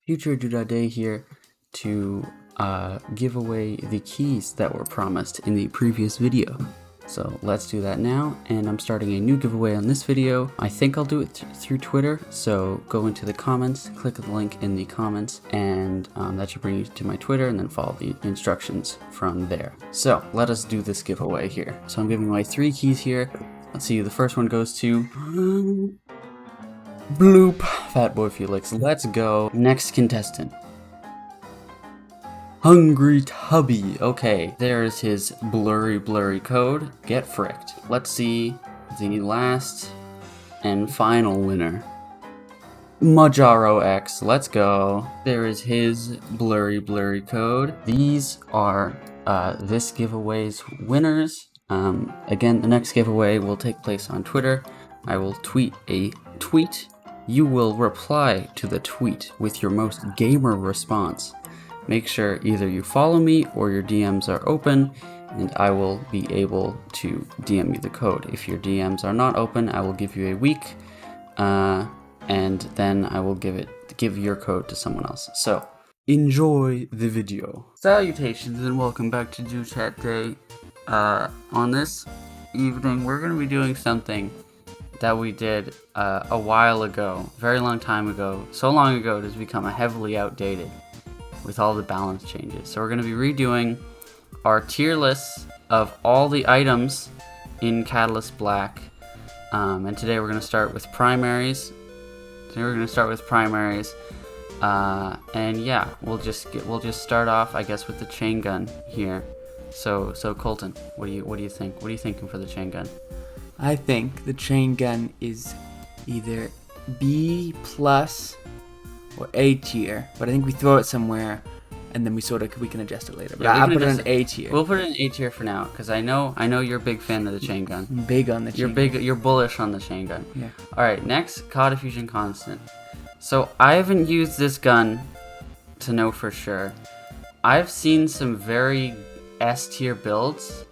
Future Day here to give away the keys that were promised in the previous video. So let's do that now, and I'm starting a new giveaway on this video. I think I'll do it through Twitter, so go into the comments, click the link in the comments, and that should bring you to my Twitter, and then follow the instructions from there. So let us do this giveaway here. So I'm giving away 3 keys here. Let's see, the first one goes to Bloop, Fatboy Felix. Let's go. Next contestant, Hungry Tubby. Okay, there's his blurry code. Get fricked. Let's see the last and final winner, Majaro X. Let's go. There is his blurry code. These are this giveaway's winners. Again, the next giveaway will take place on Twitter. I will tweet a tweet. You will reply to the tweet with your most gamer response. Make sure either you follow me or your DMs are open, and I will be able to DM you the code. If your DMs are not open, I will give you a week, and then I will give your code to someone else. So enjoy the video. Salutations and welcome back to Do Chat Day. On this evening, we're going to be doing something that we did a while ago, very long time ago, so long ago it has become heavily outdated with all the balance changes. So we're going to be redoing our tier lists of all the items in Catalyst Black, and today we're going to start with primaries. And yeah, we'll just start off, I guess, with the chain gun here. So Colton, what do you think? What are you thinking for the chain gun? I think the chain gun is either B+ or A tier, but I think we throw it somewhere and then we can adjust it later. But I'll put it in A tier. We'll put it in A tier for now, because I know you're a big fan of the chain gun. I'm big on the chain gun. You're bullish on the chain gun. Yeah. Alright, next, COD Fusion Constant. So I haven't used this gun to know for sure. I've seen some very S tier builds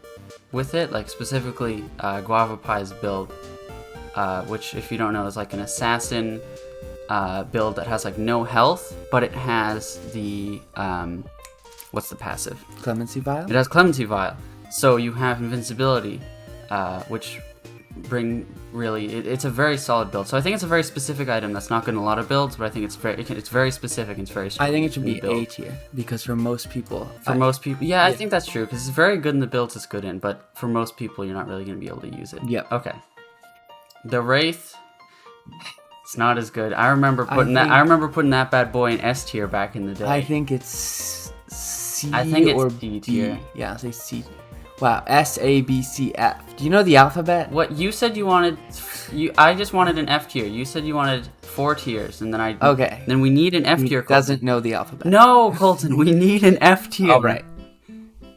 with it, like specifically Guava Pie's build, which, if you don't know, is like an assassin build that has like no health, but it has the what's the passive? Clemency Vial? It has Clemency Vial, so you have invincibility, which it's a very solid build. So I think it's a very specific item that's not good in a lot of builds, but I think it's very specific and it's very strong. I think it should be A tier, because for most people, yeah, I think that's true, because it's very good in the builds it's good in, but for most people you're not really going to be able to use it. Yep. Okay. The Wraith, it's not as good. I remember putting that bad boy in S tier back in the day. I think it's C or D tier. Yeah, I'll say C. Wow, S, A, B, C, F. Do you know the alphabet? What you said you wanted? I just wanted an F tier. You said you wanted 4 tiers, and then Okay. Then we need an F tier. He doesn't know the alphabet. No, Colton, we need an F tier. Oh, right.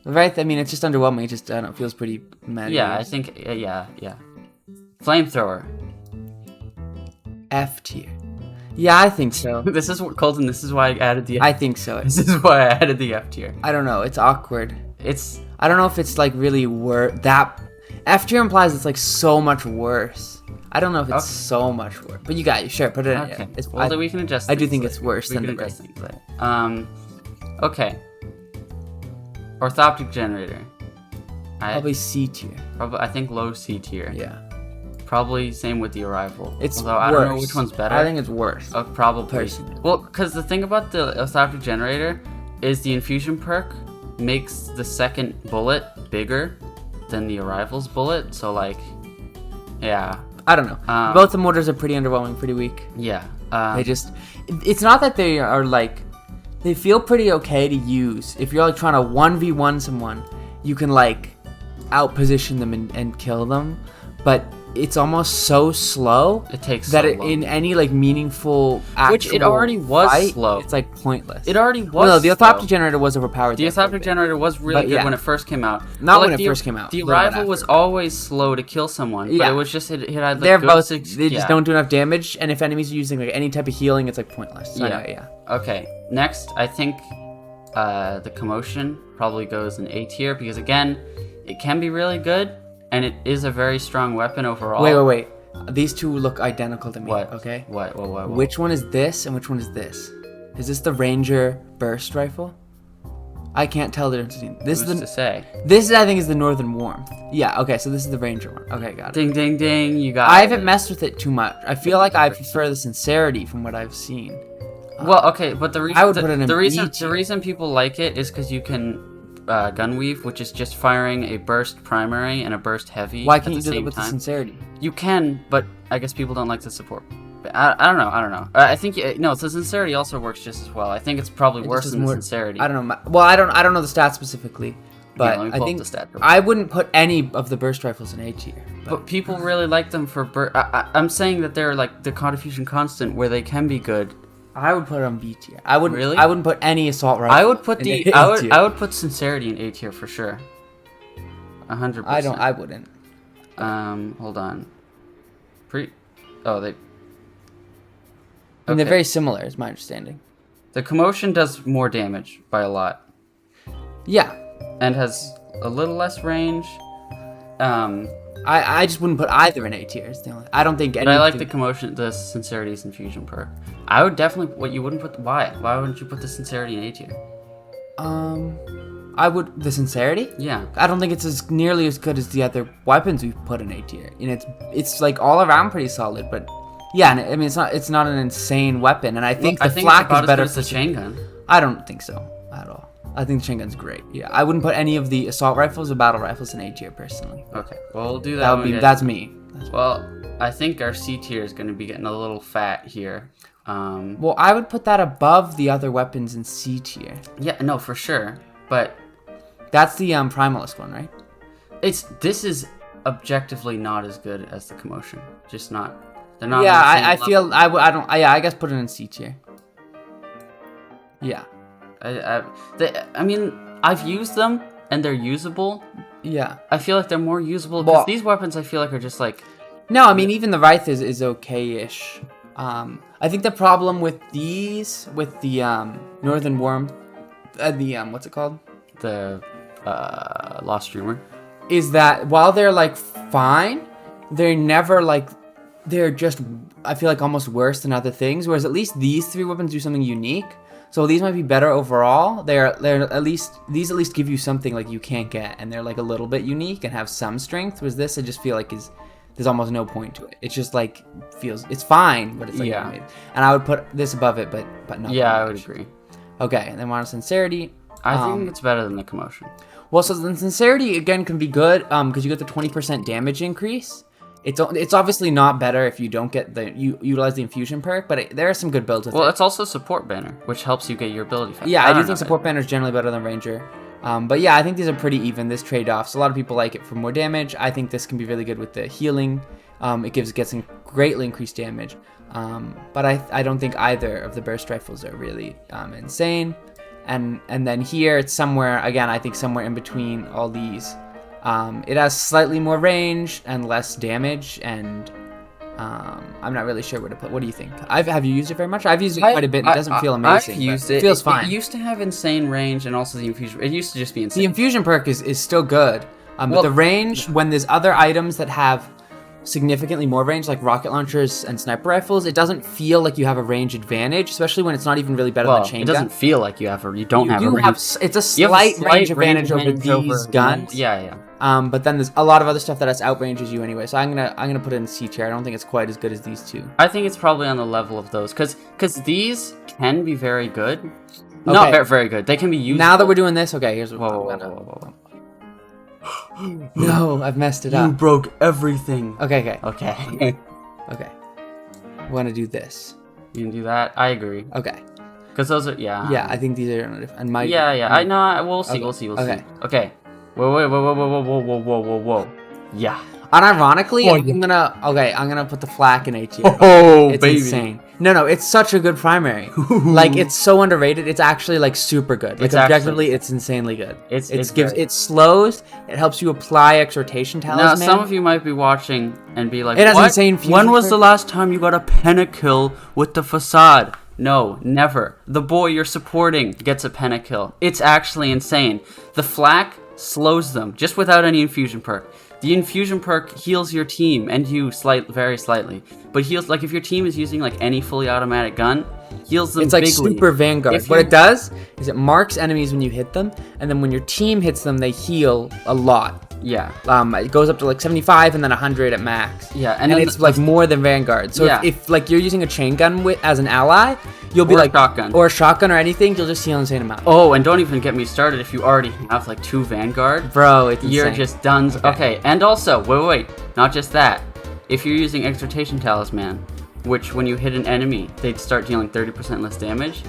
Right. I mean, it's just underwhelming. It just, I don't know, feels pretty mad. Yeah, I think. Yeah. Flamethrower. F tier. Yeah, I think so. This is Colton. This is why I added the. I think so. This is why I added the F tier. I don't know. It's awkward. I don't know if it's like really that F tier implies it's like so much worse. I don't know if it's so much worse. But you got it. Sure, put it in. Okay. Yeah. We can adjust. I do think it's worse than the rest. Okay. Orthoptic generator. Probably C tier. I think low C tier. Yeah. Probably same with the arrival. It's Although worse. I don't know which one's better. I think it's worse. Probably. Personally. Well, because the thing about the orthoptic generator is the infusion perk makes the second bullet bigger than the arrival's bullet. So like, yeah. I don't know. Both the mortars are pretty underwhelming, pretty weak. Yeah. It's not that they are like, they feel pretty okay to use. If you're like trying to 1v1 someone, you can like outposition them and kill them. But it's almost so slow. It takes that so long. In any like meaningful actual which it already was fight, slow. It's like pointless. It already was. No, the orthoptic generator was overpowered. The orthoptic generator was really good when it first came out. Not when it first came out. The arrival was always slow to kill someone. But it was just it had like they just don't do enough damage, and if enemies are using like any type of healing, it's like pointless. So yeah. Okay. Next, I think the commotion probably goes in A tier, because again, it can be really good. And it is a very strong weapon overall. Wait. These two look identical to me. What? Okay. What? Which one is this and which one is this? Is this the Ranger burst rifle? I can't tell the difference between this. Who's to say? This I think is the Northern Warmth. Yeah. Okay. So this is the Ranger one. Okay, got it. Ding, ding, ding! You got. I haven't messed with it too much. I feel like I prefer the Sincerity from what I've seen. Well, okay, but the reason I would put it in the reason people like it is because you can gun weave, which is just firing a burst primary and a burst heavy. Why can't you at the do that same with the time. Sincerity? You can, but I guess people don't like the support. I don't know. I think no. The Sincerity also works just as well. I think it's probably worse than the Sincerity. I don't know. Well, I don't know the stats specifically, but let me I pull up think the stat. I wouldn't put any of the burst rifles in A tier. But people really like them for I'm saying that they're like the contribution constant where they can be good. I would put it on B tier. I wouldn't. Really? I wouldn't put any assault rifle. I would put in I would put Sincerity in A tier for sure. 100%. I wouldn't. Hold on. They. I mean, they're very similar, is my understanding. The Commotion does more damage by a lot. Yeah. And has a little less range. I just wouldn't put either in A tier. I don't think any. But I like the Commotion, the Sincerity's Infusion perk. I would definitely. What you wouldn't put? Why? Why wouldn't you put the Sincerity in A tier? I would the Sincerity. Yeah. I don't think it's as nearly as good as the other weapons we've put in A tier. And it's like all around pretty solid, but yeah, and I mean it's not an insane weapon, and I think the flak is better for the chain gun. I don't think so at all. I think the chain gun's great. Yeah, I wouldn't put any of the assault rifles or battle rifles in A tier personally. Okay, well we'll do that. That's me. Well, I think our C tier is going to be getting a little fat here. Well, I would put that above the other weapons in C tier. Yeah, no, for sure. But that's the primalist one, right? This is objectively not as good as the Commotion. Just not. They're not. Yeah, I feel I guess put it in C tier. Yeah. I mean, I've used them and they're usable. Yeah. I feel like they're more usable because these weapons I feel like are just like. No, I mean even the Wraith is okay-ish. I think the problem with these, with the Northern Worm, the what's it called? The Lost Dreamer, is that while they're like fine, they're never like they're just I feel like almost worse than other things. Whereas at least these three weapons do something unique. So these might be better overall. They're at least give you something like you can't get, and they're like a little bit unique and have some strength. Whereas this I just feel like there's almost no point to it. It's just like it's fine, but it's like and I would put this above it, but not. Yeah, I would agree. Okay, and then on Sincerity. I think it's better than the Commotion. Well, so the Sincerity again can be good because you get the 20% damage increase. It's obviously not better if you don't get you utilize the infusion perk, but there are some good builds with it. Well, it's also support banner, which helps you get your ability faster. Yeah, I do think support banner is generally better than Ranger. But yeah, I think these are pretty even, this trade-off. So a lot of people like it for more damage. I think this can be really good with the healing. It gets some greatly increased damage. But I don't think either of the burst rifles are really insane. And then here it's somewhere, again, I think somewhere in between all these. It has slightly more range and less damage, and I'm not really sure where to put. What do you think? Have you used it very much? I've used it quite a bit. And it doesn't feel amazing. I've used it. It feels fine. It used to have insane range, and also the infusion. It used to just be insane. The infusion perk is still good, but the range, when there's other items that have significantly more range, like rocket launchers and sniper rifles, it doesn't feel like you have a range advantage, especially when it's not even really better than chain gun. It doesn't feel like you don't have a range. It's a slight range advantage over these guns. Yeah. But then there's a lot of other stuff that outranges you anyway. So I'm gonna put it in C tier. I don't think it's quite as good as these two. I think it's probably on the level of those, because these can be very good. Okay. Not very good. They can be used. Now that we're doing this, okay, here's what Whoa. No, I've messed it up. You broke everything. Okay. Okay. We're gonna do this. You can do that. I agree. Okay. Because those are Yeah, I think these are and my. Yeah. I know. We'll see. We'll see. Okay. Whoa. Yeah. Unironically, I'm gonna put the flak in A tier. Oh, it's baby. insane. No, it's such a good primary. Like, it's so underrated. It's actually like super good. Like, objectively, it's insanely good. It slows. It helps you apply exhortation talisman. Now, some of you might be watching and be like, it has insane fusion when was perk? the last time you got a pentakill with the facade? No, never. The boy you're supporting gets a pentakill. It's actually insane. The flak slows them just without any infusion perk. The infusion perk heals your team and you very slightly, but heals like if your team is using like any fully automatic gun, heals them. It's like bigly. super Vanguard. What it does is it marks enemies when you hit them, and then when your team hits them, they heal a lot. Yeah. It goes up to like 75 and then 100 at max. Yeah, and it's like more than Vanguard. So if like you're using a chain gun as an ally, you'll be like shotgun or a shotgun or anything, you'll just heal an insane amount. Oh, and don't even get me started if you already have like 2 Vanguard. Bro, it's you're insane. just done. Okay, and also wait, not just that. If you're using Exhortation Talisman, which when you hit an enemy, they'd start dealing 30% less damage.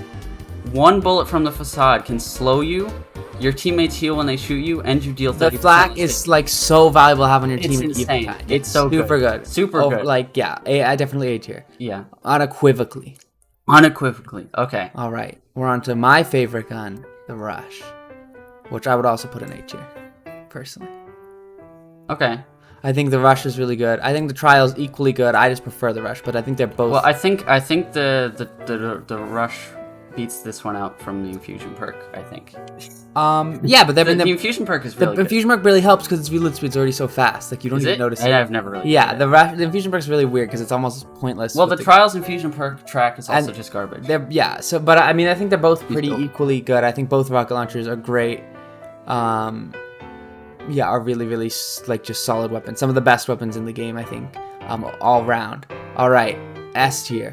1 bullet from the facade can slow you. Your teammates heal when they shoot you, and you deal 30%. The flak is like so valuable to have on your team. It's insane. It's so super good. Super good. Like I definitely A tier. Yeah. Unequivocally. Okay. All right, we're on to my favorite gun, the Rush, which I would also put in A tier, personally. Okay. I think the Rush is really good. I think the Trial's equally good. I just prefer the Rush, but I think they're both. Well, I think the Rush beats this one out from the infusion perk, I think. Yeah, but the infusion perk is really the infusion perk really helps because its reload speed's already so fast. Like you don't even notice it. I've never really. Yeah, the infusion perk's really weird because it's almost pointless. Well, the Trials infusion perk track is also just garbage. But I mean, I think they're both pretty equally good. I think both rocket launchers are great. Are really like just solid weapons. Some of the best weapons in the game, I think. All round. All right, S tier.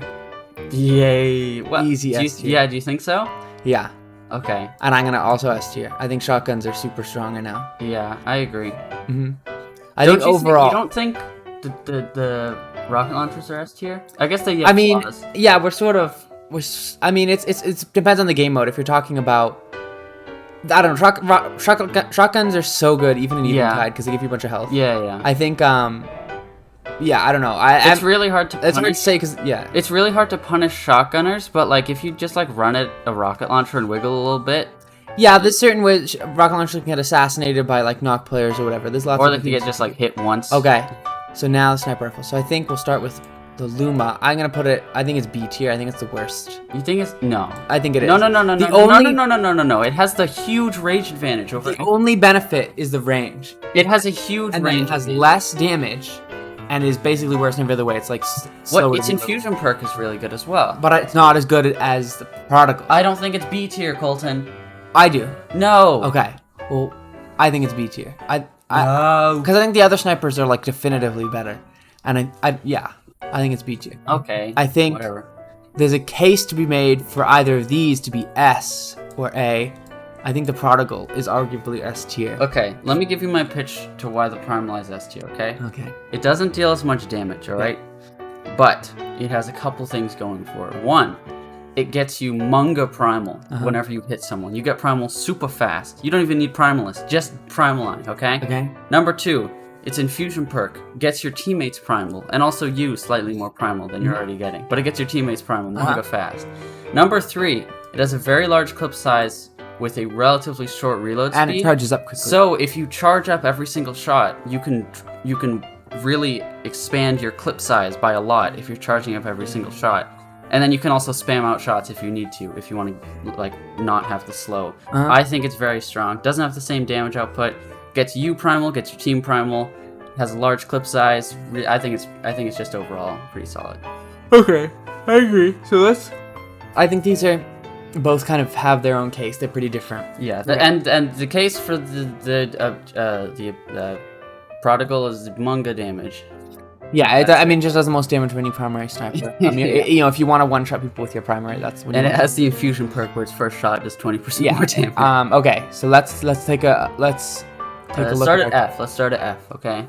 Yay! Well, easy S tier. Yeah, do you think so? Yeah. Okay. And I'm gonna also S tier. I think shotguns are super strong right now. Yeah, I agree. I think overall. You don't think the rocket launchers are S tier? I guess they. I mean, yeah, I mean, it's depends on the game mode. If you're talking about, I don't know, shotguns are so good even in Eventide because they give you a bunch of health. Yeah. I think I don't know. It's really hard to. It's hard to say because it's really hard to punish shotgunners. But like, if you just like run at a rocket launcher and wiggle a little bit. Yeah, there's certain ways rocket launchers can get assassinated by like knock players or whatever. There's lots. Or they can get just like hit once. Okay, so now the sniper rifle. So I think we'll start with the Luma. I'm gonna put it. I think it's B tier. I think it's the worst. You think it's no? I think it is. No. No. It has the huge range advantage over. The only benefit is the range. It has a huge and range. And it has less damage. And is basically worse than every other way. It's like its infusion perk is really good as well. But it's not as good as the Prodigal. I don't think it's B tier, Colton. I do. No. Okay. Well, I think it's B tier. No. Because I think the other snipers are like definitively better. And I think it's B tier. Okay. I think there's a case to be made for either of these to be S or A. I think the Prodigal is arguably S tier. Okay, let me give you my pitch to why the Primal is S tier, okay? Okay. It doesn't deal as much damage, alright? But it has a couple things going for it. One, it gets you Munga Primal whenever you hit someone. You get Primal super fast. You don't even need Primalist, just Primaline, okay? Okay. Number 2, its infusion perk gets your teammates Primal, and also you slightly more Primal than you're already getting. But it gets your teammates Primal, Munga fast. Number 3, it has a very large clip size with a relatively short reload speed. And it charges up quickly. So if you charge up every single shot, you can really expand your clip size by a lot if you're charging up every single shot. And then you can also spam out shots if you need to, if you want to like not have the slow. I think it's very strong. Doesn't have the same damage output. Gets you Primal, gets your team Primal. Has a large clip size. I think it's just overall pretty solid. Okay, I agree. So I think these are both kind of have their own case. They're pretty different. Yeah, and the case for the Prodigal is Munga damage. Yeah, I mean, it just does the most damage for any primary sniper. I mean, if you want to one-shot people with your primary, that's what. And it has the infusion perk where its first shot does 20% more damage. Okay, so let's take a look. Start at F. Let's start at F. Okay.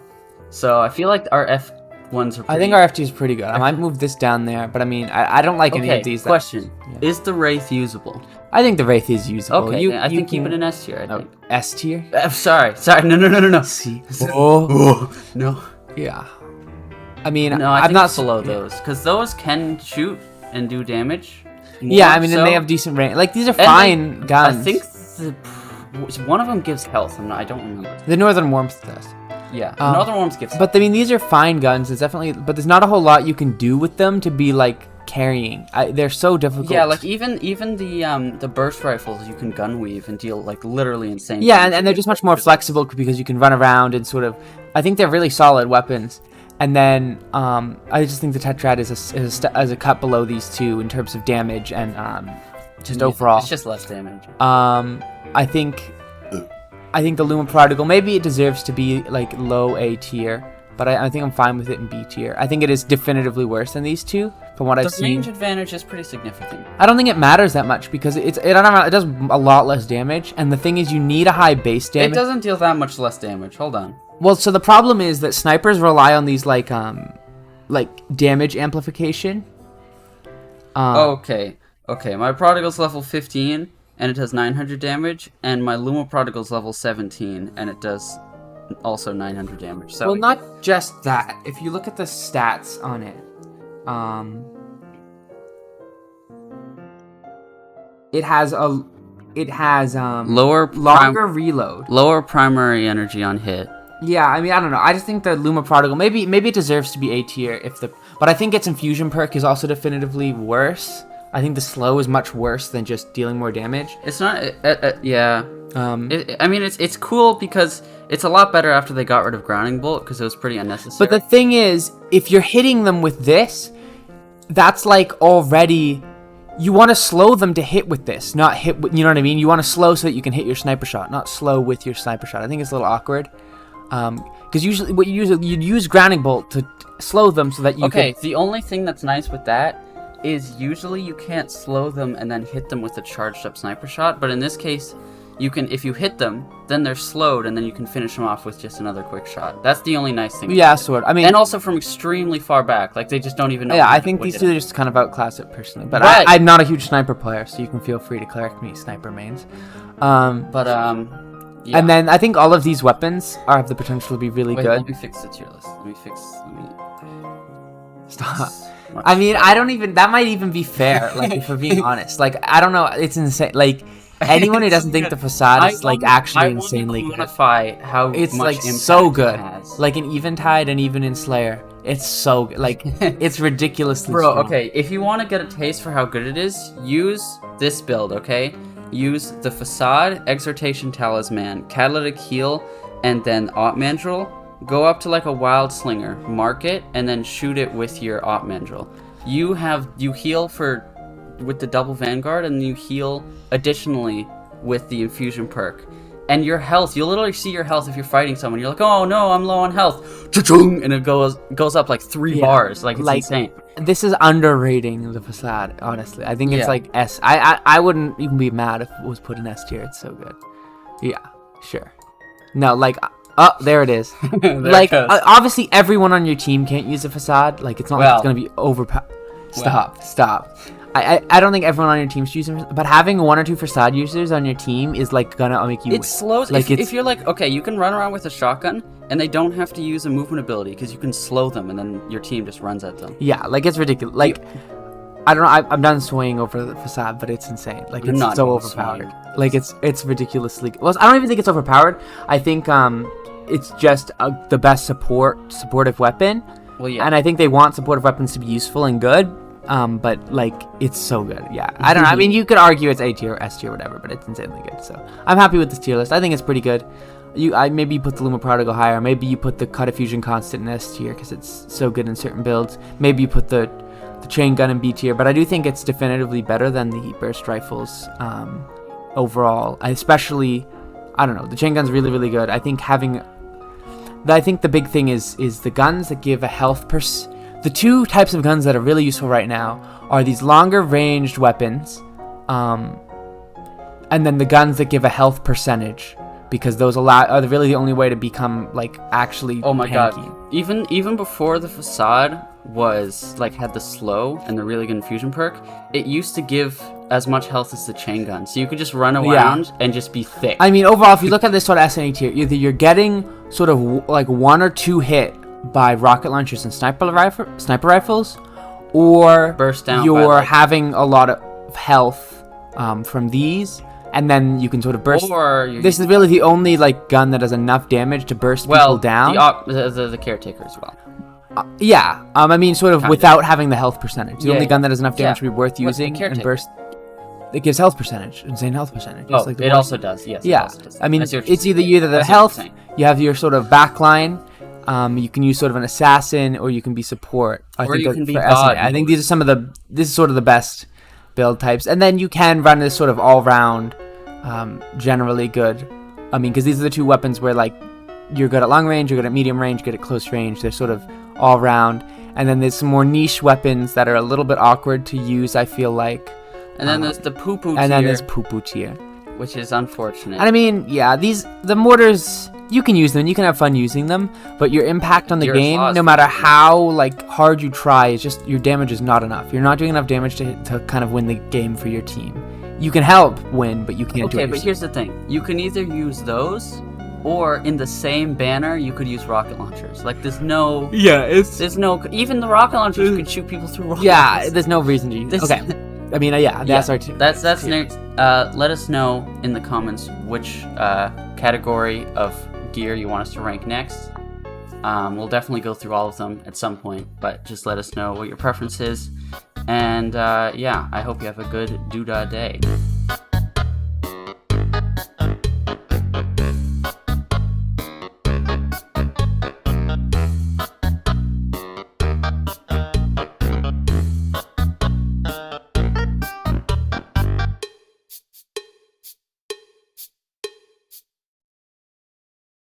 So I feel like our F ones are. I think our F2 is pretty good. I might move this down there, but I mean, I don't like any of these. Question: is the Wraith usable? I think the Wraith is usable. Okay, I think keep it in S tier. I think. S tier? Sorry. No. C. No. Yeah. I mean, no, I'm not below those because those can shoot and do damage. Yeah, I mean, and they have decent range. Like these are fine guns. I think one of them gives health. I don't remember. The Northern Warmth does. Yeah, Northern Warmth gives. But I mean, these are fine guns. It's definitely, but there's not a whole lot you can do with them to be like carrying. They're so difficult. Yeah, like even the burst rifles you can gun weave and deal like literally insane. Yeah, and they're just much more flexible because you can run around and sort of I think they're really solid weapons. And then I just think the Tetrad is a cut below these two in terms of damage and just overall. It's just less damage. I think the Luma Prodigal, maybe it deserves to be like low A tier, but I think I'm fine with it in B tier. I think it is definitively worse than these two from what I've seen. The range advantage is pretty significant. I don't think it matters that much because it does a lot less damage, and the thing is you need a high base damage. It doesn't deal that much less damage. Hold on. Well, so the problem is that snipers rely on these like damage amplification. Okay, my Prodigal's level 15 and it does 900 damage, and my Luma Prodigal's level 17 and it does also 900 damage. So well, not just that. If you look at the stats on it, it has longer reload, lower primary energy on hit. Yeah, I mean, I don't know. I just think the Luma Prodigal, maybe it deserves to be A tier but I think its infusion perk is also definitively worse. I think the slow is much worse than just dealing more damage. It's not, yeah. I mean, it's cool because it's a lot better after they got rid of Grounding Bolt because it was pretty unnecessary. But the thing is, if you're hitting them with this, that's like already, you want to slow them to hit with this, not hit with, you know what I mean? You want to slow so that you can hit your sniper shot, not slow with your sniper shot. I think it's a little awkward. Because usually you'd use Grounding Bolt to slow them so that you Okay, the only thing that's nice with that is usually you can't slow them and then hit them with a charged up sniper shot, but in this case, you can, if you hit them, then they're slowed and then you can finish them off with just another quick shot. That's the only nice thing. Yeah, sort of. I mean, and also from extremely far back, like they just don't even know. Yeah, I think these two just kind of outclass it personally, but I'm not a huge sniper player, so you can feel free to correct me, sniper mains. Yeah. And then I think all of these weapons have the potential to be really good. Let me fix the tier list. Stop. I mean, I don't even, that might even be fair, like, if we're being honest. Like, I don't know, it's insane. Like, anyone who doesn't think the facade is, like, actually insanely good. How it's, much like, so good. Like, in Eventide and even in Slayer, it's so good. Like, it's ridiculously strong. Okay, if you want to get a taste for how good it is, use this build, okay? Use the Facade, Exhortation Talisman, Catalytic Heal, and then Op Mandrill. Go up to like a Wild Slinger, mark it, and then shoot it with your Op Mandrill. You heal with the double Vanguard, and you heal additionally with the Infusion perk. And your health, you'll literally see your health if you're fighting someone. You're like, oh no, I'm low on health. Cha-chung! And it goes up like 3 bars. Like, it's insane. This is underrating the Facade, honestly. I think it's like S. I wouldn't even be mad if it was put in S tier. It's so good. Yeah, sure. No, like, oh, there it is. Like, obviously everyone on your team can't use a Facade. Like, it's not like it's going to be overpowered. Stop. I don't think everyone on your team should use them, but having 1 or 2 Facade users on your team is like gonna make you. It slows. Like, if you're like, okay, you can run around with a shotgun, and they don't have to use a movement ability because you can slow them, and then your team just runs at them. Yeah, like it's ridiculous. Like, I don't know. I'm done swaying over the Facade, but it's insane. Like, it's so overpowered. Like, it's ridiculously. Well, I don't even think it's overpowered. I think it's just the best supportive weapon. Well, yeah. And I think they want supportive weapons to be useful and good. But like, it's so good. Yeah, I don't know. I mean, you could argue it's A tier or S tier, whatever, but it's insanely good. So I'm happy with this tier list. I think it's pretty good. Maybe you put the Luma Prodigal higher. Maybe you put the Cut Fusion Constant in S tier because it's so good in certain builds. Maybe you put the Chain Gun in B tier. But I do think it's definitively better than the Burst Rifles overall. Especially, I don't know. The Chain Gun's really, really good. I think the big thing is the guns that give a health The 2 types of guns that are really useful right now are these longer ranged weapons, and then the guns that give a health percentage, because those are really the only way to become like actually. Oh my tanky. God! Even before the Facade was like had the slow and the really good infusion perk, it used to give as much health as the chain gun, so you could just run around and just be thick. I mean, overall, if you look at this sort of SNA tier, either you're getting sort of like 1 or 2 hit by rocket launchers and sniper rifles, or burst down you're having a lot of health from these, and then you can sort of burst. This is really the only like gun that has enough damage to burst people down. The Caretaker as well. I mean, sort of without having the health percentage. The only gun that has enough damage to be worth using and burst. It gives health percentage, insane health percentage. Oh, like it also does. Yes. Yeah. Also does. I mean, it's either the health. You have your sort of backline. You can use sort of an assassin, or you can be support. Or you can be for god. I think these are some of the. This is sort of the best build types, and then you can run this sort of all round, generally good. I mean, because these are the two weapons where like you're good at long range, you're good at medium range, good at close range. They're sort of all round. And then there's some more niche weapons that are a little bit awkward to use, I feel like. And then there's the poo-poo tier. And then there's poo-poo tier. Which is unfortunate. And I mean, yeah, the mortars, you can use them, you can have fun using them, but your impact on the game, no matter how like hard you try, is just your damage is not enough. You're not doing enough damage to kind of win the game for your team. You can help win, but you can't do it. Okay, but here's the thing. You can either use those, or in the same banner, you could use rocket launchers. Like, there's no... There's no... Even the rocket launchers, you could shoot people through rockets. Yeah, there's no reason to use it. Okay. I mean, yeah, that's our team. That's next. Let us know in the comments which category of gear you want us to rank next. We'll definitely go through all of them at some point, but just let us know what your preference is. And yeah, I hope you have a good doodah day.